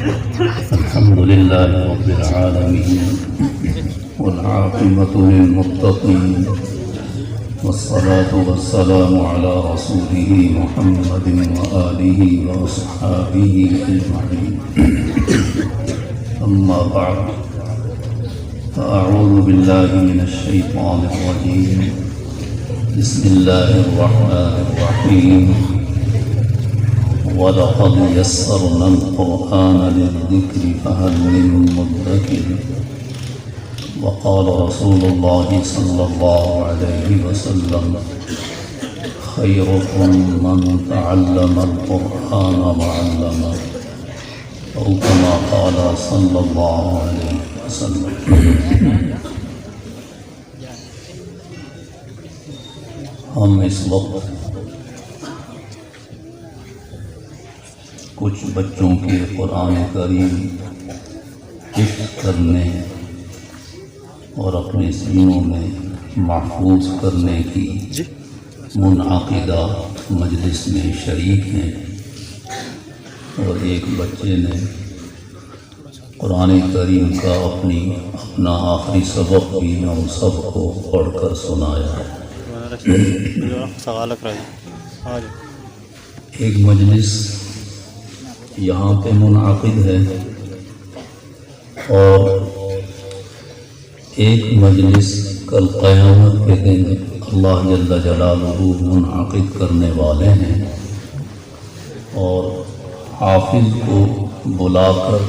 الحمد لله رب العالمين والعاقبة للمتقين والصلاة والسلام على رسوله محمد وآله وأصحابه أجمعين. أما بعد فأعوذ بالله من الشيطان الرجيم. بسم الله الرحمن الرحيم. وَلَقَدْ يَسَّرْنَا الْقُرْآنَ لِلذِّكْرِ فَهَلْ مِن مُّدَّكِرٍ. وقال رسول الله صلى الله عليه وسلم: خيركم من تعلم القرآن وعلمه، أو كما قال صلى الله عليه وسلم. ہم اس وقت کچھ بچوں کے قرآن کریم حفظ کرنے اور اپنے سینوں میں محفوظ کرنے کی منعقدہ مجلس میں شریک ہیں، اور ایک بچے نے قرآن کریم کا اپنا آخری سبق بھی ہم سب کو پڑھ کر سنایا ہے۔ ایک مجلس یہاں پہ منعقد ہے اور ایک مجلس کل قیامت کے دن اللہ جل جلالہ منعقد کرنے والے ہیں، اور حافظ کو بلا کر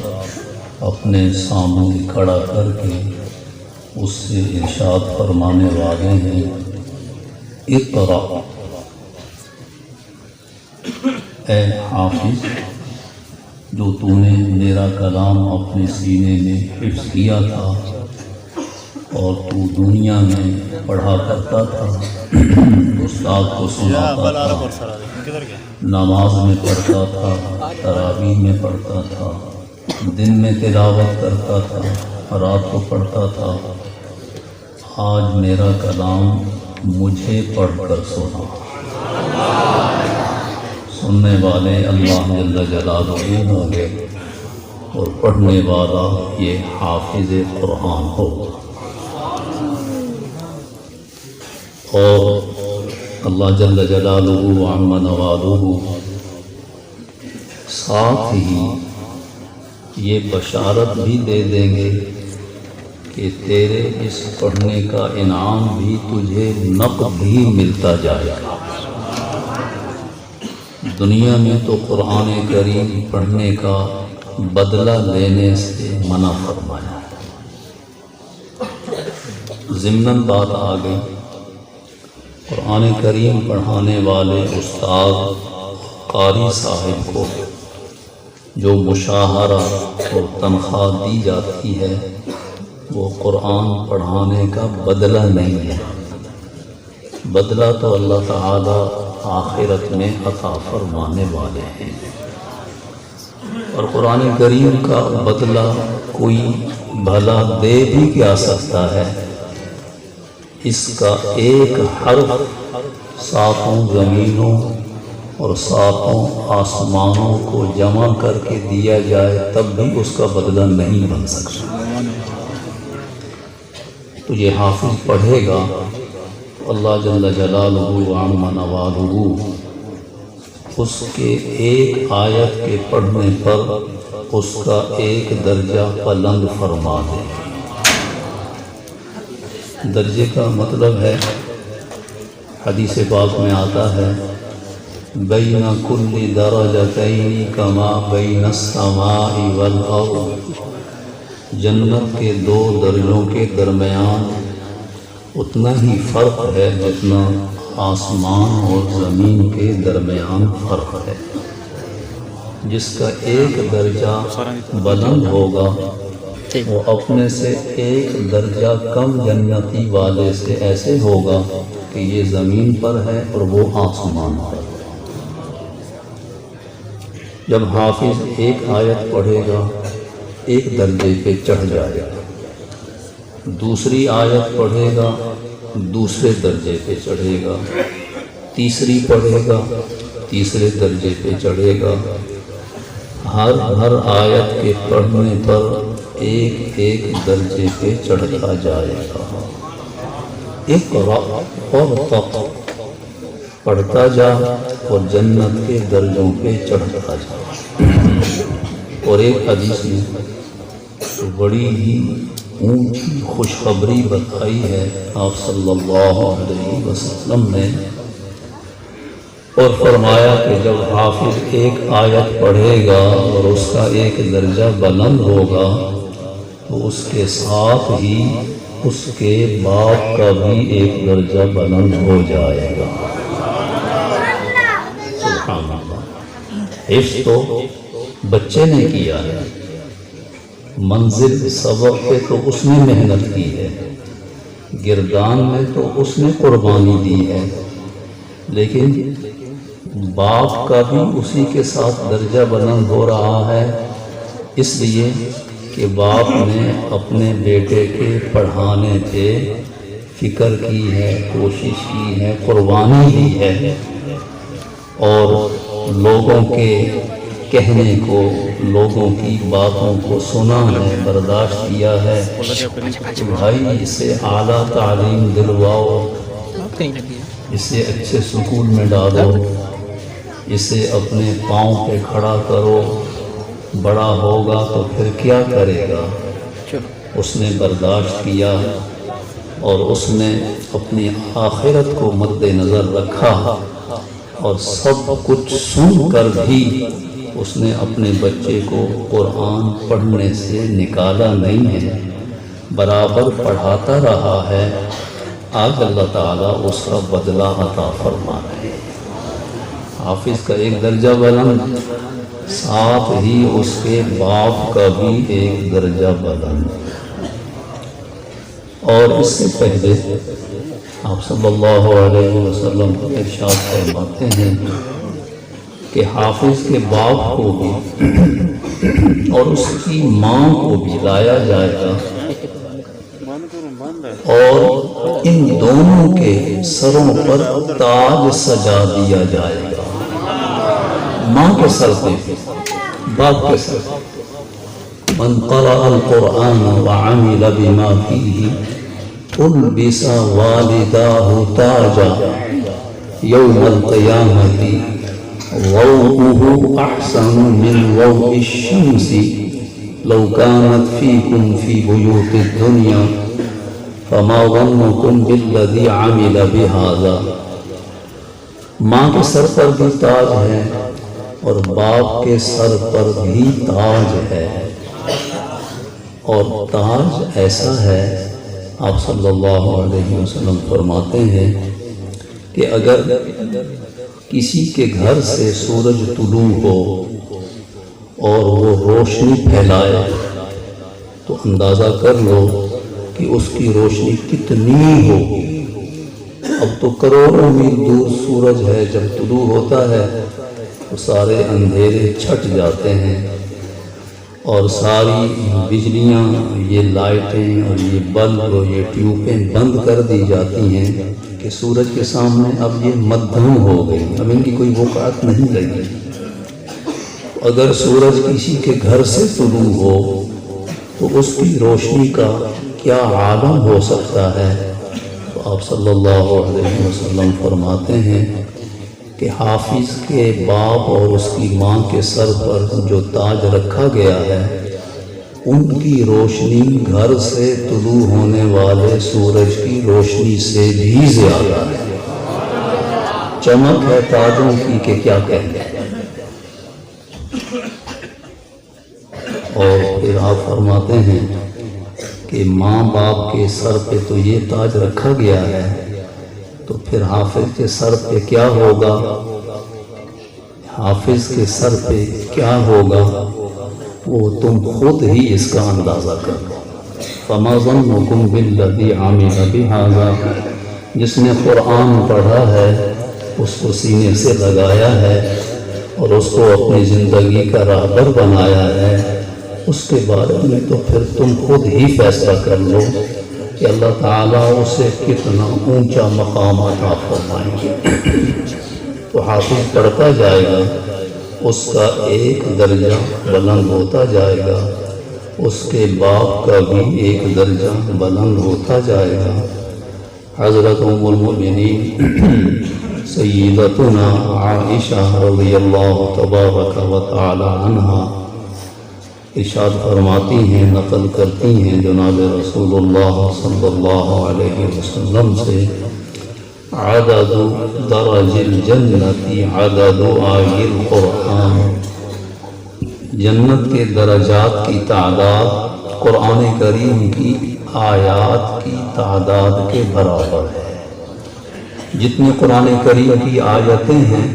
اپنے سامنے کھڑا کر کے اس سے ارشاد فرمانے والے ہیں: اقرأ، اے حافظ جو تو نے میرا کلام اپنے سینے میں حفظ کیا تھا اور تو دنیا میں پڑھا کرتا تھا، استاد کو سناتا تھا، نماز میں پڑھتا تھا، تراویح میں پڑھتا تھا، دن میں تلاوت کرتا تھا، رات کو پڑھتا تھا، آج میرا کلام مجھے پڑھ کر سنا۔ سننے والے اللہ جل جلالہ ہوں گے اور پڑھنے والا یہ حافظ قرآن ہوگا، اور اللہ جل جلالہ عم نوالہ ساتھ ہی یہ بشارت بھی دے دیں گے کہ تیرے اس پڑھنے کا انعام بھی تجھے نقد بھی ملتا جائے گا۔ دنیا میں تو قرآن کریم پڑھنے کا بدلہ لینے سے منع فرمایا ہے۔ ضمناً بات آ گئی، قرآن کریم پڑھانے والے استاد قاری صاحب کو جو مشاہرہ اور تنخواہ دی جاتی ہے وہ قرآن پڑھانے کا بدلہ نہیں ہے، بدلہ تو اللہ تعالی آخرت میں عطا فرمانے والے ہیں، اور قرآن کریم کا بدلہ کوئی بھلا دے بھی کیا سکتا ہے؟ اس کا ایک حرف ساتوں زمینوں اور ساتوں آسمانوں کو جمع کر کے دیا جائے تب بھی اس کا بدلہ نہیں بن سکتا۔ تو یہ حافظ پڑھے گا، اللہ جل جلالہ عم نوالہ اس کے ایک آیت کے پڑھنے پر اس کا ایک درجہ بلند فرما دے۔ درجے کا مطلب ہے، حدیث پاک میں آتا ہے: بین کل درجتین کما بین السماء والارض، جنت کے دو درجوں کے درمیان اتنا ہی فرق ہے جتنا آسمان اور زمین کے درمیان فرق ہے۔ جس کا ایک درجہ بلند ہوگا وہ اپنے سے ایک درجہ کم جنتی والے سے ایسے ہوگا کہ یہ زمین پر ہے اور وہ آسمان پر۔ جب حافظ ایک آیت پڑھے گا ایک درجے پہ چڑھ جائے گا، دوسری آیت پڑھے گا دوسرے درجے پہ چڑھے گا، تیسری پڑھے گا تیسرے درجے پہ چڑھے گا، ہر آیت کے پڑھنے پر ایک ایک درجے پہ چڑھتا جائے گا۔ اقرأ وارتق، پڑھتا جا اور جنت کے درجوں پہ چڑھتا جا۔ اور ایک حدیث میں بڑی ہی اونچی خوشخبری بتائی ہے آپ صلی اللہ علیہ وسلم نے، اور فرمایا کہ جب حافظ ایک آیت پڑھے گا اور اس کا ایک درجہ بلند ہوگا تو اس کے ساتھ ہی اس کے باپ کا بھی ایک درجہ بلند ہو جائے گا۔ سبحان اللہ۔ حفظ تو بچے نے کیا ہے، منزل سبق پہ تو اس نے محنت کی ہے، گردان میں تو اس نے قربانی دی ہے، لیکن باپ کا بھی اسی کے ساتھ درجہ بلند ہو رہا ہے، اس لیے کہ باپ نے اپنے بیٹے کے پڑھانے پہ فکر کی ہے، کوشش کی ہے، قربانی دی ہے، اور لوگوں کے کہنے کو، لوگوں کی باتوں کو سنا ہے، برداشت کیا ہے کہ بھائی اسے اعلیٰ تعلیم دلواؤ، اسے اچھے سکول میں ڈالو، اسے اپنے پاؤں پہ کھڑا کرو، بڑا ہوگا تو پھر کیا کرے گا۔ اس نے برداشت کیا اور اس نے اپنی آخرت کو مد نظر رکھا، اور سب کچھ سن کر بھی اس نے اپنے بچے کو قرآن پڑھنے سے نکالا نہیں ہے، برابر پڑھاتا رہا ہے۔ آج اللہ تعالیٰ اس کا بدلہ عطا فرما رہے ہیں۔ حافظ کا ایک درجہ بلند، ساتھ ہی اس کے باپ کا بھی ایک درجہ بلند۔ اور اس سے پہلے آپ صلی اللہ علیہ وسلم ارشاد فرماتے ہیں کہ حافظ کے باپ کو بھی اور اس کی ماں کو بھی لایا جائے گا، اور ان دونوں کے سروں پر تاج سجا دیا جائے گا، ماں کے سر پہ، باپ کے سر پہ۔ من قرأ القرآن وعمل بما فيه البس والداه تاجا يوم القيامة ضوءه أحسن من ضوء الشمس لو كانت فيكم في بيوت الدنيا فما ظنكم بالذي عمل بهذا۔ ماں کے سر پر بھی تاج ہے اور باپ کے سر پر بھی تاج ہے، اور تاج ایسا ہے، آپ صلی اللہ علیہ وسلم فرماتے ہیں کہ اگر کسی کے گھر سے سورج طلوع ہو اور وہ روشنی پھیلائے تو اندازہ کر لو کہ اس کی روشنی کتنی ہوگی۔ اب تو کروڑوں میل دور سورج ہے، جب طلوع ہوتا ہے تو سارے اندھیرے چھٹ جاتے ہیں اور ساری بجلیاں، یہ لائٹیں اور یہ بلب اور یہ ٹیوبیں بند کر دی جاتی ہیں کہ سورج کے سامنے اب یہ مدھم ہو گئی، اب ان کی کوئی وقعت نہیں لگی۔ اگر سورج کسی کے گھر سے طلوع ہو تو اس کی روشنی کا کیا عالم ہو سکتا ہے۔ تو آپ صلی اللہ علیہ وسلم فرماتے ہیں کہ حافظ کے باپ اور اس کی ماں کے سر پر جو تاج رکھا گیا ہے، ان کی روشنی گھر سے طلوع ہونے والے سورج کی روشنی سے بھی زیادہ ہے۔ چمک ہے تاجوں کی کہ کیا کہتے ہیں۔ اور پھر آپ فرماتے ہیں کہ ماں باپ کے سر پہ تو یہ تاج رکھا گیا ہے، تو پھر حافظ کے سر پہ کیا ہوگا؟ حافظ کے سر پہ کیا ہوگا وہ تم خود ہی اس کا اندازہ کرو۔ فما ظنکم بالذی عمل بہذا، جس نے قرآن پڑھا ہے، اس کو سینے سے لگایا ہے اور اس کو اپنی زندگی کا راہبر بنایا ہے، اس کے بارے میں تو پھر تم خود ہی فیصلہ کر لو کہ اللہ تعالیٰ اسے کتنا اونچا مقام عطا فرمائیں گے۔ تو حافظ پڑھتا جائے گا اس کا ایک درجہ بلند ہوتا جائے گا، اس کے باپ کا بھی ایک درجہ بلند ہوتا جائے گا۔ حضرت ام المؤمنین سیدتنا عائشہ رضی اللہ تبارک و تعالی عنہا ارشاد فرماتی ہیں، نقل کرتی ہیں جناب رسول اللہ صلی اللہ علیہ وسلم سے، عدد درج الجنت عدد آیِ القرآن، جنت کے درجات کی تعداد قرآن کریم کی آیات کی تعداد کے برابر ہے۔ جتنے قرآن کریم کی آیتیں ہیں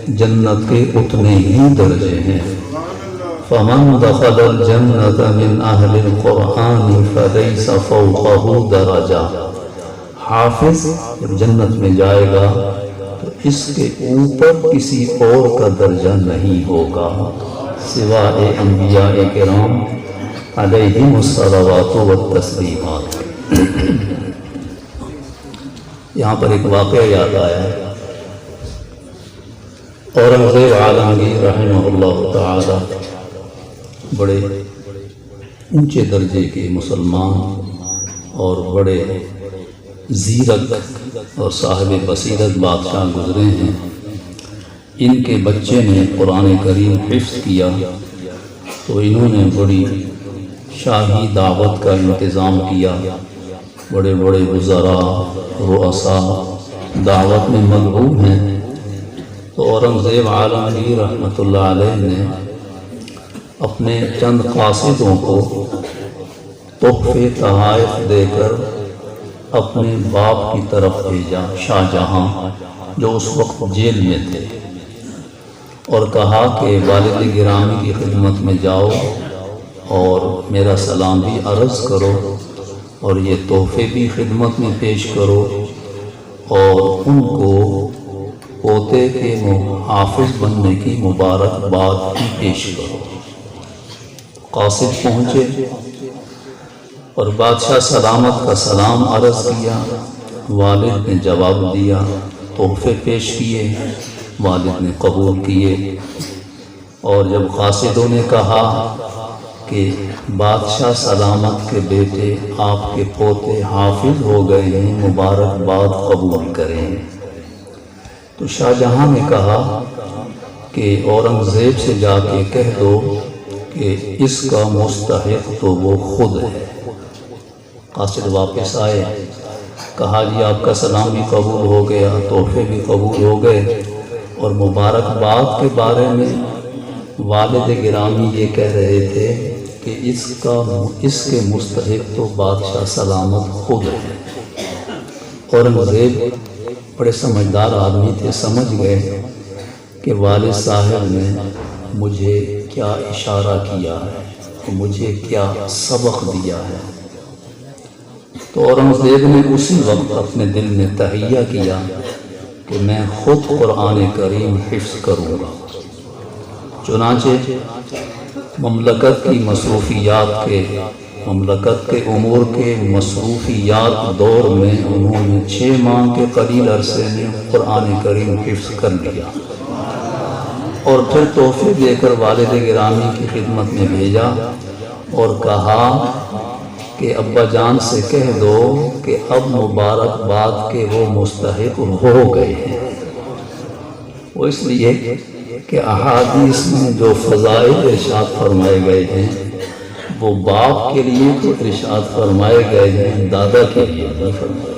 جنت کے اتنے ہی درجے ہیں۔ فمن دخل الجنت من اہل القرآن فلیس فوقہ درجہ، حافظ جب جنت میں جائے گا تو اس کے اوپر کسی اور کا درجہ نہیں ہوگا سوائے انبیاء کرام علیہم الصلوات والتسلیمات۔ یہاں پر ایک واقعہ یاد آیا ہے، اورنگزیب عالمگیر رحمہ اللہ تعالی بڑے اونچے درجے کے مسلمان اور بڑے زیرک اور صاحب بصیرت بادشاہ گزرے ہیں۔ ان کے بچے نے قرآن کریم حفظ کیا تو انہوں نے بڑی شاہی دعوت کا انتظام کیا، بڑے بڑے وزراء رؤساء دعوت میں مدعو ہیں۔ تو اورنگزیب عالمگیر رحمۃ اللہ علیہ نے اپنے چند قاصدوں کو تحفے تحائف دے کر اپنے باپ کی طرف بھیجا، شاہ جہاں جو اس وقت جیل میں تھے، اور کہا کہ والد گرامی کی خدمت میں جاؤ اور میرا سلام بھی عرض کرو اور یہ تحفے بھی خدمت میں پیش کرو، اور ان کو پوتے کے حافظ بننے کی مبارکباد بھی پیش کرو۔ قاصد پہنچے اور بادشاہ سلامت کا سلام عرض کیا، والد نے جواب دیا، تحفے پیش کیے، والد نے قبول کیے۔ اور جب قاصدوں نے کہا کہ بادشاہ سلامت کے بیٹے آپ کے پوتے حافظ ہو گئے ہیں، مبارکباد قبول کریں، تو شاہ جہاں نے کہا کہ اورنگزیب سے جا کے کہہ دو کہ اس کا مستحق تو وہ خود ہے۔ قاصد واپس آئے، کہا جی آپ کا سلام بھی قبول ہو گیا، تحفے بھی قبول ہو گئے، اور مبارکباد کے بارے میں والد گرامی یہ کہہ رہے تھے کہ اس کے مستحق تو بادشاہ سلامت خود ہے۔ اورنگزیب بڑے سمجھدار آدمی تھے، سمجھ گئے کہ والد صاحب نے مجھے کیا اشارہ کیا ہے، مجھے کیا سبق دیا ہے۔ تو اورنگزیب نے اسی وقت اپنے دل میں تہیہ کیا کہ میں خود قرآن کریم حفظ کروں گا۔ چنانچہ مملکت کے امور کے مصروفیات دور میں انہوں نے 6 ماہ کے قلیل عرصے میں قرآن کریم حفظ کر لیا، اور پھر تحفے دے کر والد گرامی کی خدمت میں بھیجا اور کہا کہ ابا جان سے کہہ دو کہ اب مبارکباد کے وہ مستحق ہو گئے ہیں۔ وہ اس لیے کہ احادیث میں جو فضائل ارشاد فرمائے گئے ہیں وہ باپ کے لیے تو ارشاد فرمائے گئے ہیں، دادا کے لیے نہیں فرمائے گئے۔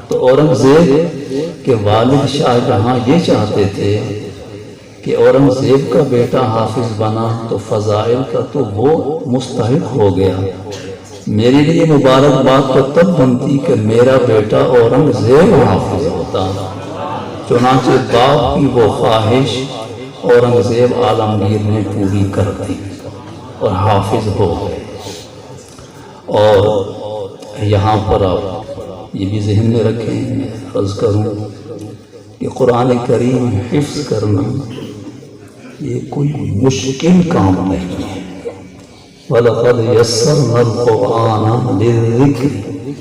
تو اورنگزیب کے والد شاہ جہاں یہ چاہتے تھے کہ اورنگزیب کا بیٹا حافظ بنا تو فضائل کا تو وہ مستحق ہو گیا، میرے لیے مبارکباد تو تب بنتی کہ میرا بیٹا اورنگزیب حافظ ہوتا۔ چنانچہ باپ کی وہ خواہش اورنگزیب عالمگیر نے پوری کر دی اور حافظ ہو گئے۔ اور یہاں پر آپ یہ بھی ذہن میں رکھیں، عرض کروں کہ قرآن کریم حفظ کرنا یہ کوئی مشکل کام نہیں ہے۔ وَلَقَدْ يَسَّرْنَا الْقُرْآنَ لِلذِّكْرِ،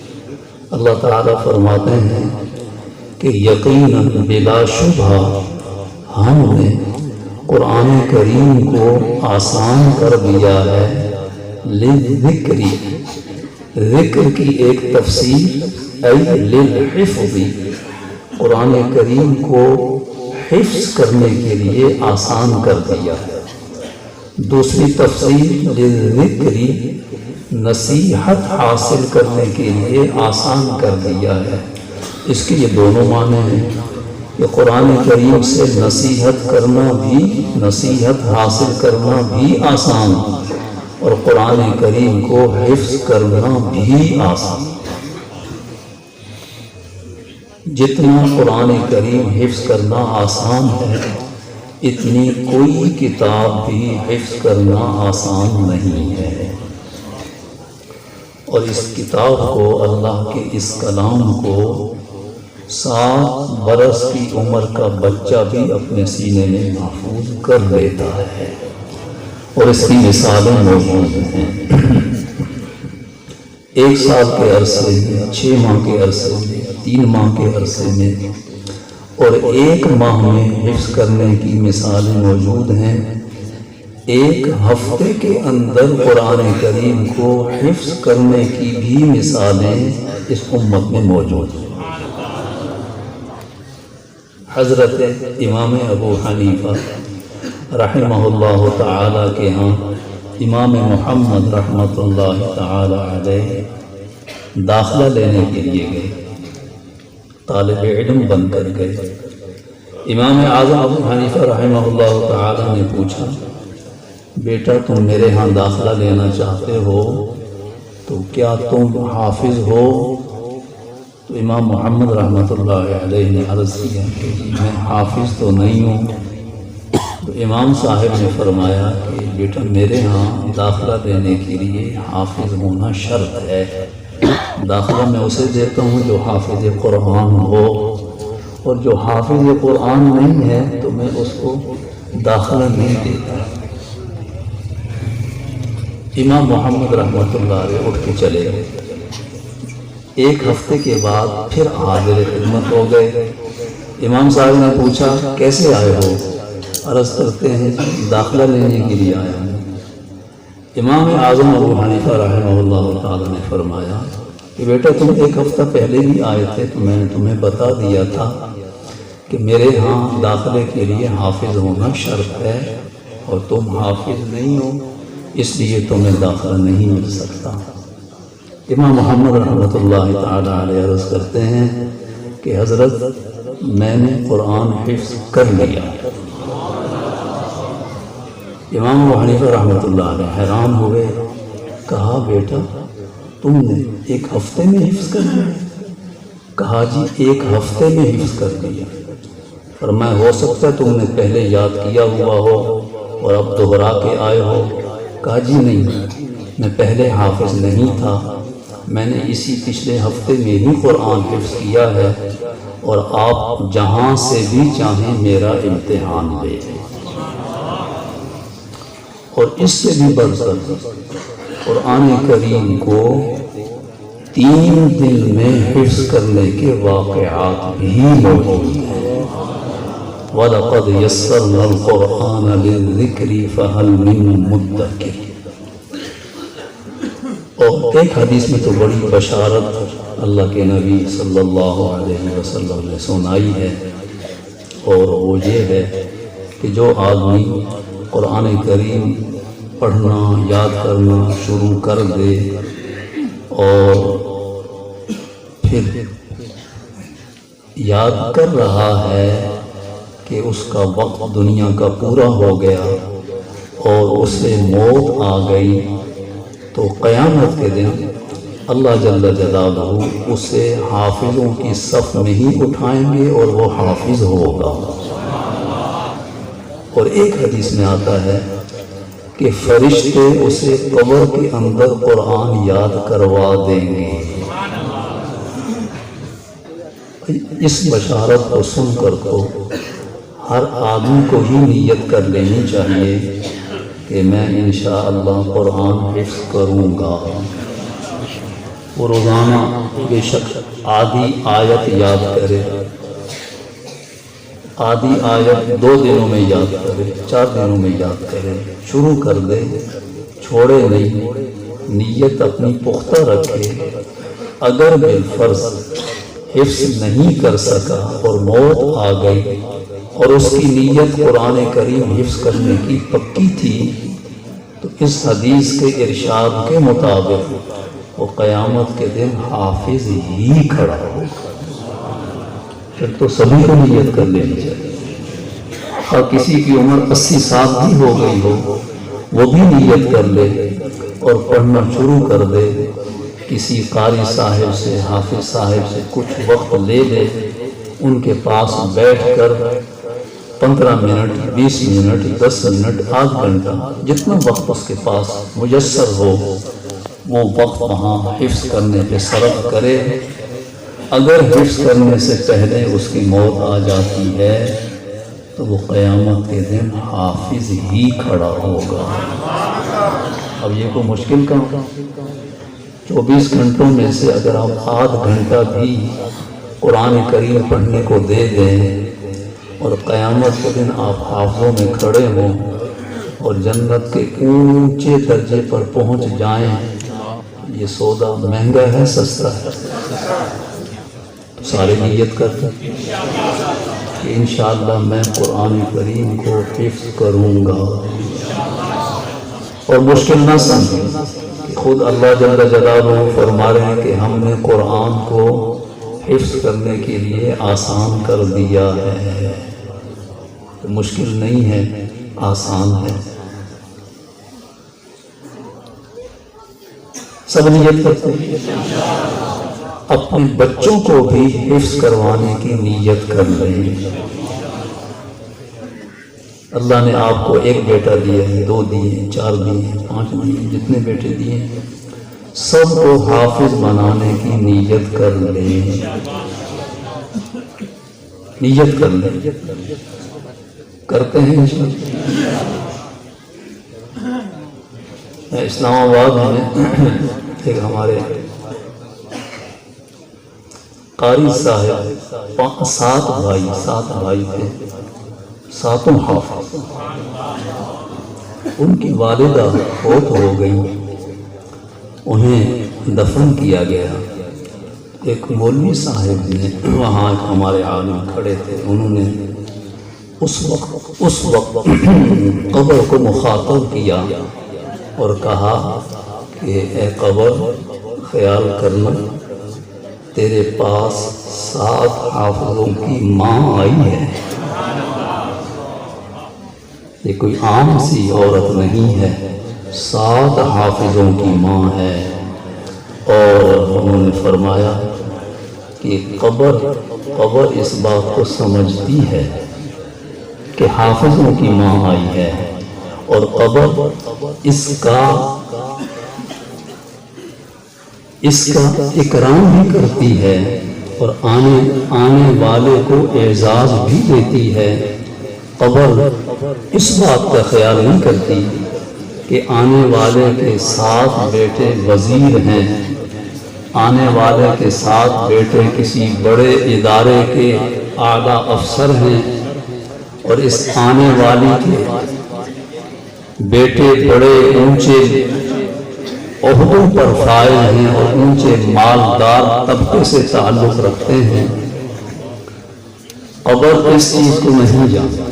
اللہ تعالیٰ فرماتے ہیں کہ یقیناً بلا شبہ ہم نے قرآن کریم کو آسان کر دیا ہے للذکری، ذکر کی ایک تفسیر ای للحفظ، قرآن کریم کو حفظ کرنے کے لیے آسان کر دیا ہے۔ دوسری تفسیر للذکری، نصیحت حاصل کرنے کے لیے آسان کر دیا ہے۔ اس کے یہ دونوں معنی ہیں کہ قرآن کریم سے نصیحت کرنا بھی، نصیحت حاصل کرنا بھی آسان، اور قرآن کریم کو حفظ کرنا بھی آسان۔ جتنا قرآن کریم حفظ کرنا آسان ہے، اتنی کوئی کتاب بھی حفظ کرنا آسان نہیں ہے۔ اور اس کتاب کو، اللہ کے اس کلام کو 7 برس کی عمر کا بچہ بھی اپنے سینے میں محفوظ کر لیتا ہے، اور اس کی مثالیں موجود ہیں۔ 1 سال کے عرصے میں، 6 ماہ کے عرصے میں، 3 ماہ کے عرصے میں، اور 1 ماہ میں حفظ کرنے کی مثالیں موجود ہیں۔ 1 ہفتے کے اندر قرآن کریم کو حفظ کرنے کی بھی مثالیں اس امت میں موجود ہیں۔ حضرت امام ابو حنیفہ رحمہ اللہ تعالی کے ہاں امام محمد رحمۃ اللہ تعالی علیہ داخلہ لینے کے لیے گئے، طالب علم بن کر گئے۔ امام اعظم ابو حنیفہ رحمہ اللہ تعالی نے پوچھا، بیٹا تم میرے ہاں داخلہ لینا چاہتے ہو تو کیا تم حافظ ہو؟ تو امام محمد رحمۃ اللہ علیہ نے عرض کیا کہ میں حافظ تو نہیں ہوں۔ تو امام صاحب نے فرمایا کہ بیٹا میرے ہاں داخلہ لینے کے لیے حافظ ہونا شرط ہے، داخلہ میں اسے دیتا ہوں جو حافظ قرآن ہو، اور جو حافظ قرآن نہیں ہے تو میں اس کو داخلہ نہیں دیتا۔ امام محمد رحمۃ اللہ علیہ اٹھ کے چلے گئے۔ 1 ہفتے کے بعد پھر حاضر خدمت ہو گئے۔ امام صاحب نے پوچھا کیسے آئے ہو؟ عرض کرتے ہیں داخلہ لینے کے لیے آیا ہوں۔ امام اعظم ابو حنیفہ رحمہ اللہ تعالی نے فرمایا کہ بیٹا تم 1 ہفتہ پہلے بھی آئے تھے تو میں نے تمہیں بتا دیا تھا کہ میرے ہاں داخلے کے لیے حافظ ہونا شرط ہے، اور تم حافظ نہیں ہو، اس لیے تمہیں داخلہ نہیں مل سکتا۔ امام محمد رحمۃ اللہ تعالی علیہ عرض کرتے ہیں کہ حضرت میں نے قرآن حفظ کر لیا۔ امام ابو حنیفہ رحمۃ اللہ علیہ حیران ہوئے، کہا بیٹا تم نے 1 ہفتے میں حفظ کر لیا؟ کہا جی 1 ہفتے میں حفظ کر لیا۔ فرمایا ہو سکتا ہے تم نے پہلے یاد کیا ہوا ہو اور اب دوہرا کے آئے ہو؟ کہا جی نہیں، میں پہلے حافظ نہیں تھا، میں نے اسی پچھلے ہفتے میں ہی قرآن حفظ کیا ہے، اور آپ جہاں سے بھی چاہیں میرا امتحان لیں۔ اور اس سے بھی بڑھ کر قرآن کریم کو 3 دن میں حفظ کرنے کے واقعات بھی موجود ہیں۔ وَلَقَدْ يَسَّرْنَا الْقُرْآنَ لِلذِّكْرِ فَهَلْ مِن مُدَّكِرٍ۔ اور ایک حدیث میں تو بڑی بشارت اللہ کے نبی صلی اللہ علیہ وسلم نے سنائی ہے، اور وہ یہ ہے کہ جو آدمی قرآن کریم پڑھنا یاد کرنا شروع کر دے اور پھر یاد کر رہا ہے کہ اس کا وقت دنیا کا پورا ہو گیا اور اسے موت آ گئی، تو قیامت کے دن اللہ جل جلالہ اسے حافظوں کی صف میں ہی اٹھائیں گے اور وہ حافظ ہوگا۔ اور ایک حدیث میں آتا ہے کہ فرشتے اسے قبر کے اندر قرآن یاد کروا دیں گے۔ اس بشارت کو سن کر تو ہر آدمی کو ہی نیت کر لینی چاہیے کہ میں انشاءاللہ قرآن حفظ کروں گا۔ وہ روزانہ بے شک آدھی آیت یاد کرے، آدھی آیت 2 دنوں میں یاد کرے، 4 دنوں میں یاد کرے، شروع کر دے، چھوڑے نہیں، نیت اپنی پختہ رکھے۔ اگر بالفرض حفظ نہیں کر سکا اور موت آ گئی اور اس کی نیت قرآن کریم حفظ کرنے کی پکی تھی، تو اس حدیث کے ارشاد کے مطابق وہ قیامت کے دن حافظ ہی کھڑا ہوگا۔ پھر تو سبھی کو نیت کر لینی چاہیے، اور کسی کی عمر 80 سال بھی ہو گئی ہو، وہ بھی نیت کر لے اور پڑھنا شروع کر دے۔ کسی قاری صاحب سے، حافظ صاحب سے کچھ وقت لے لے، ان کے پاس بیٹھ کر 15 منٹ، 20 منٹ، 10 منٹ، آدھ گھنٹہ، جتنا وقت اس کے پاس میسر ہو وہ وقت وہاں حفظ کرنے پہ صرف کرے۔ اگر حفظ کرنے سے پہلے اس کی موت آ جاتی ہے تو وہ قیامت کے دن حافظ ہی کھڑا ہوگا۔ اب یہ کوئی مشکل کام، 24 گھنٹوں میں سے اگر آپ آدھ گھنٹہ بھی قرآن کریم پڑھنے کو دے دیں اور قیامت کے دن آپ حافظوں میں کھڑے ہوں اور جنت کے اونچے درجے پر پہنچ جائیں، یہ سودا مہنگا ہے سستا ہے؟ تو سارے نیت کرتے کہ انشاءاللہ میں قرآن کریم کو حفظ کروں گا۔ اور مشکل نہ سمجھیں، خود اللہ جل جلالہ فرما رہے ہیں کہ ہم نے قرآن کو حفظ کرنے کے لیے آسان کر دیا ہے۔ تو مشکل نہیں ہے، آسان ہے۔ سب نیت کرتے ہیں، اپنے بچوں کو بھی حفظ کروانے کی نیت کر لیں۔ اللہ نے آپ کو 1 بیٹا دیا ہے، 2 دیے، 4 دیے، 5 دیے، جتنے بیٹے دیے سب کو حافظ بنانے کی نیت کر لیں، نیت کر لیں۔ کرتے ہیں اسلام آباد میں ایک ہمارے قاری صاحب، 7 بھائی تھے، 7 حافظ۔ ان کی والدہ فوت ہو گئی، انہیں دفن کیا گیا۔ ایک مولوی صاحب نے وہاں ہمارے عالم کھڑے تھے، انہوں نے اس وقت قبر کو مخاطب کیا اور کہا کہ اے قبر، خیال کرنا تیرے پاس 7 حافظوں کی ماں آئی ہے، یہ کوئی عام سی عورت نہیں ہے، 7 حافظوں کی ماں ہے۔ اور انہوں نے فرمایا کہ قبر اس بات کو سمجھتی ہے کہ حافظوں کی ماں آئی ہے، اور قبر اس کا اکرام بھی کرتی ہے اور آنے والے کو اعزاز بھی دیتی ہے۔ قبر اس بات کا خیال نہیں کرتی کہ آنے والے کے 7 بیٹے وزیر ہیں، آنے والے کے 7 بیٹے کسی بڑے ادارے کے اعلیٰ افسر ہیں، اور اس آنے والی کے بیٹے بڑے اونچے عہدوں پر فائز ہیں اور اونچے مالدار طبقے سے تعلق رکھتے ہیں۔ قبر اس چیز کو نہیں جانتی،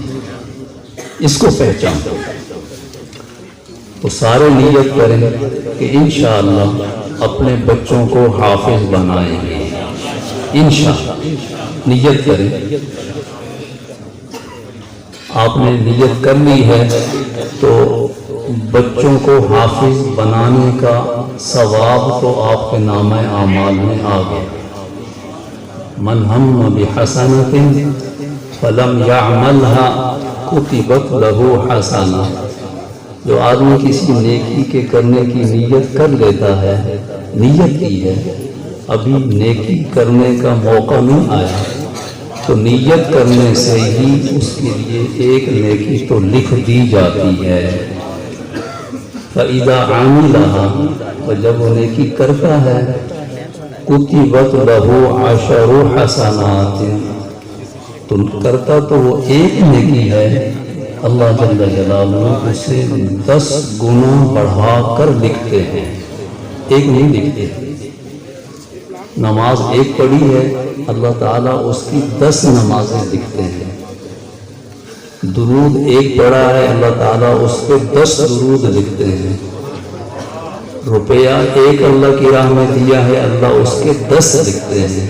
اس کو پہچانتے۔ تو سارے نیت کریں کہ انشاءاللہ اپنے بچوں کو حافظ بنائیں گے، انشاءاللہ نیت کریں۔ آپ نے نیت کر لی ہے تو بچوں کو حافظ بنانے کا ثواب تو آپ کے نامہ اعمال میں آ گیا۔ من ہم بحسنۃ فلم یعملها کتبت لہ حسنہ، جو آدمی کسی نیکی کے کرنے کی نیت کر لیتا ہے، نیت کی ہے، ابھی نیکی کرنے کا موقع نہیں آیا، تو نیت کرنے سے ہی اس کے لیے ایک نیکی تو لکھ دی جاتی ہے۔ فَإِذَا عَمِلَهَا، اور جب وہ نیکی کرتا ہے، كُتِبَتْ لَهُ 10 حسنات، تو کرتا تو وہ ایک نیکی ہے، اللہ جل جلالہ اسے 10 گنا بڑھا کر لکھتے ہیں، ایک نہیں لکھتے۔ نماز ایک پڑھی ہے، اللہ تعالیٰ اس کی 10 نمازیں لکھتے ہیں۔ درود ایک پڑھا ہے، اللہ تعالیٰ اس پہ 10 درود لکھتے ہیں۔ روپیہ ایک اللہ کی راہ میں دیا ہے، اللہ اس کے 10 لکھتے ہیں۔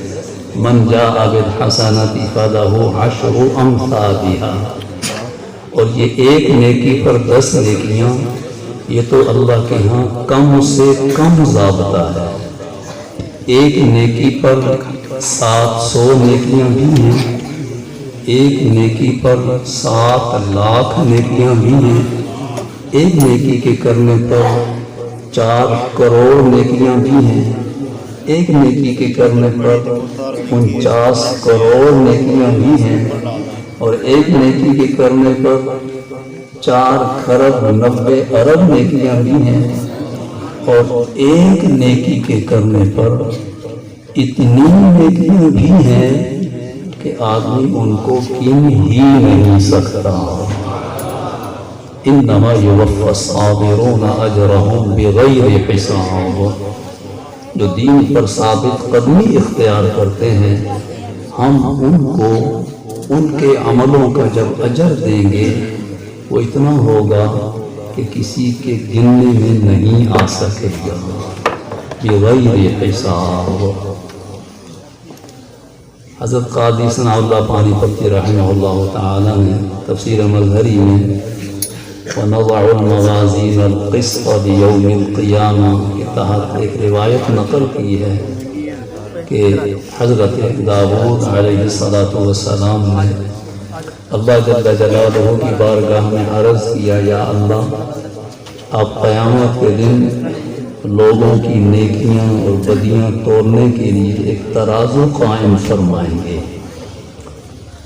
من جاء بالحسنۃ فلہ عشر امثالها، اور یہ ایک نیکی پر 10 نیکیاں، یہ تو اللہ کے ہاں کم سے کم ضابطہ ہے۔ ایک نیکی پر 700 نیکیاں بھی ہیں، ایک نیکی پر 7 لاکھ نیکیاں بھی ہیں، ایک نیکی کے کرنے پر 4 کروڑ نیکیاں بھی ہیں، ایک نیکی کے کرنے پر 49 کروڑ نیکیاں بھی ہیں، اور ایک نیکی کے کرنے پر 4 خرب 90 ارب نیکیاں بھی ہیں، اور ایک نیکی کے کرنے پر اتنی نیکیاں بھی ہیں کہ آدمی ان کو گن ہی نہیں سکتا۔ انما یوفی الصابرون اجرهم بغیر حساب، جو دین پر ثابت قدمی اختیار کرتے ہیں، ہم ان کو ان کے عملوں کا جب اجر دیں گے وہ اتنا ہوگا کہ کسی کے گننے میں نہیں آ سکے گا، بغیر حساب۔ حضرت قاضی ثناء اللہ پانی پتی رحمہ اللہ تعالی نے تفسیر مظہری میں وَنَضَعُ الْمَوَازِينَ الْقِسْطَ لِيَوْمِ الْقِيَامَةِ کے تحت ایک روایت نقل کی ہے کہ حضرت داؤد علیہ السلام نے اللہ جل جلالہ کی بارگاہ میں عرض کیا، یا اللہ آپ قیامت کے دن لوگوں کی نیکیاں اور بدیاں تولنے کے لیے ایک ترازو قائم فرمائیں گے،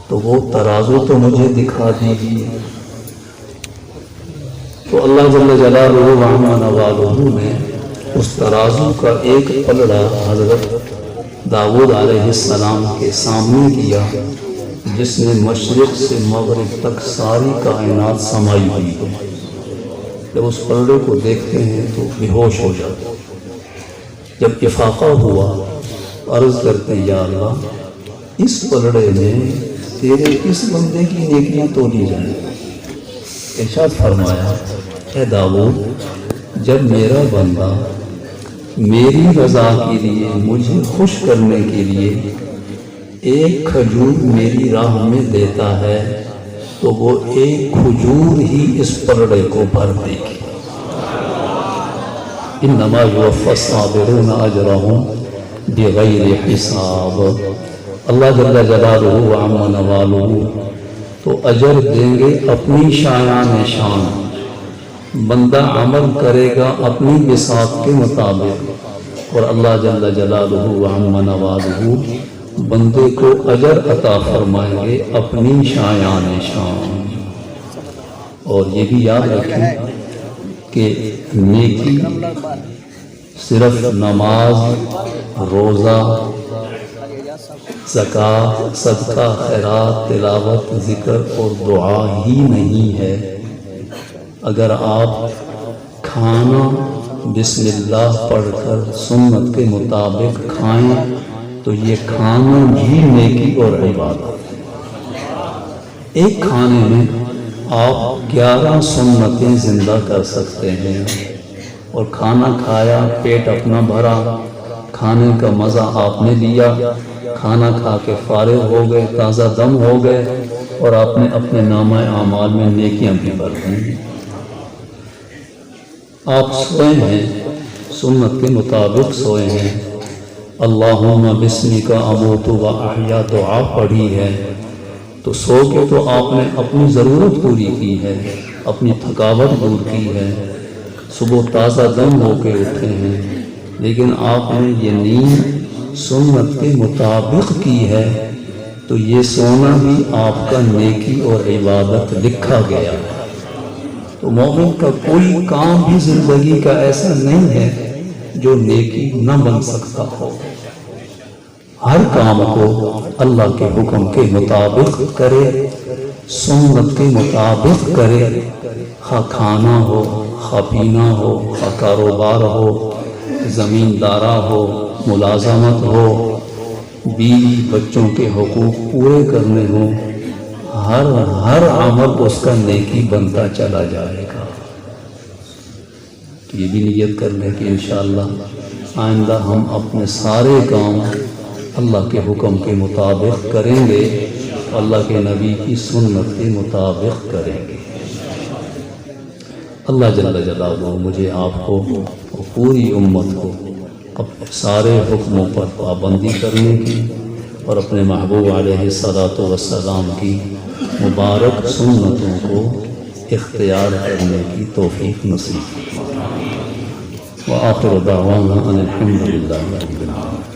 تو وہ ترازو تو مجھے دکھا دیجیے۔ تو اللہ جل جلالہ وعظم نوالہ نے اس ترازو کا ایک پلڑا حضرت داؤد علیہ السلام کے سامنے کیا، جس میں مشرق سے مغرب تک ساری کائنات سمائی ہوئی ہے۔ جب اس پلڑے کو دیکھتے ہیں تو بے ہوش ہو جاتے، جب افاقہ ہوا عرض کرتے یا اللہ اس پلڑے میں تیرے اس بندے کی نیکیاں تولی جائیں۔ ارشاد فرمایا، اے داؤد جب میرا بندہ میری رضا کے لیے مجھے خوش کرنے کے لیے ایک کھجور میری راہ میں دیتا ہے تو وہ ایک کھجور ہی اس پلڑے کو بھر دے گی۔ انما یوفی الصابرون اجرهم بغیر حساب، اللہ جل جلالہ وعظم نوالہ تو اجر دیں گے اپنی شایان شان، بندہ عمل کرے گا اپنی بساط کے مطابق، اور اللہ جل جلالہ وعظم نوالہ بندے کو اجر عطا فرمائیں گے اپنی شایان شان۔ اور یہ بھی یاد رکھیں کہ نیکی صرف نماز، روزہ، زکوٰۃ، صدقہ، خیرات، تلاوت، ذکر اور دعا ہی نہیں ہے۔ اگر آپ کھانا بسم اللہ پڑھ کر سنت کے مطابق کھائیں تو یہ کھانا بھی نیکی اور عبادت۔ ایک کھانے میں آپ 11 سنتیں زندہ کر سکتے ہیں، اور کھانا کھایا، پیٹ اپنا بھرا، کھانے کا مزہ آپ نے لیا، کھانا کھا کے فارغ ہو گئے، تازہ دم ہو گئے، اور آپ نے اپنے نامہ اعمال میں نیکیاں بھی بھر دیں۔ آپ سوئے ہیں، سنت کے مطابق سوئے ہیں، اللہم بسمک اموت و احیا دعا پڑھی ہے، تو سو کے تو آپ نے اپنی ضرورت پوری کی ہے، اپنی تھکاوٹ دور کی ہے، صبح تازہ دم ہو کے اٹھے ہیں، لیکن آپ نے یہ نیند سنت کے مطابق کی ہے، تو یہ سونا بھی آپ کا نیکی اور عبادت لکھا گیا ہے۔ تو مومن کا کوئی کام بھی زندگی کا ایسا نہیں ہے جو نیکی نہ بن سکتا ہو۔ ہر کام کو اللہ کے حکم کے مطابق کرے، سنت کے مطابق کرے، خواہ کھانا ہو، خواہ پینا ہو، خواہ کاروبار ہو، زمیندارہ ہو، ملازمت ہو، بیوی بچوں کے حقوق پورے کرنے ہوں، ہر عمل اس کا نیکی بنتا چلا جائے گا۔ یہ بھی نیت کر لیں کہ انشاءاللہ آئندہ ہم اپنے سارے کام اللہ کے حکم کے مطابق کریں گے، اللہ کے نبی کی سنت کے مطابق کریں گے۔ اللہ جل جلالہ مجھے آپ کو اور پوری امت کو اپنے سارے حکموں پر پابندی کرنے کی اور اپنے محبوب علیہ الصلاۃ والسلام کی مبارک سنتوں کو اختیار کرنے کی توفیق نصیب فرمائے۔ وآخر دعوانا ان الحمد للہ رب العالمین۔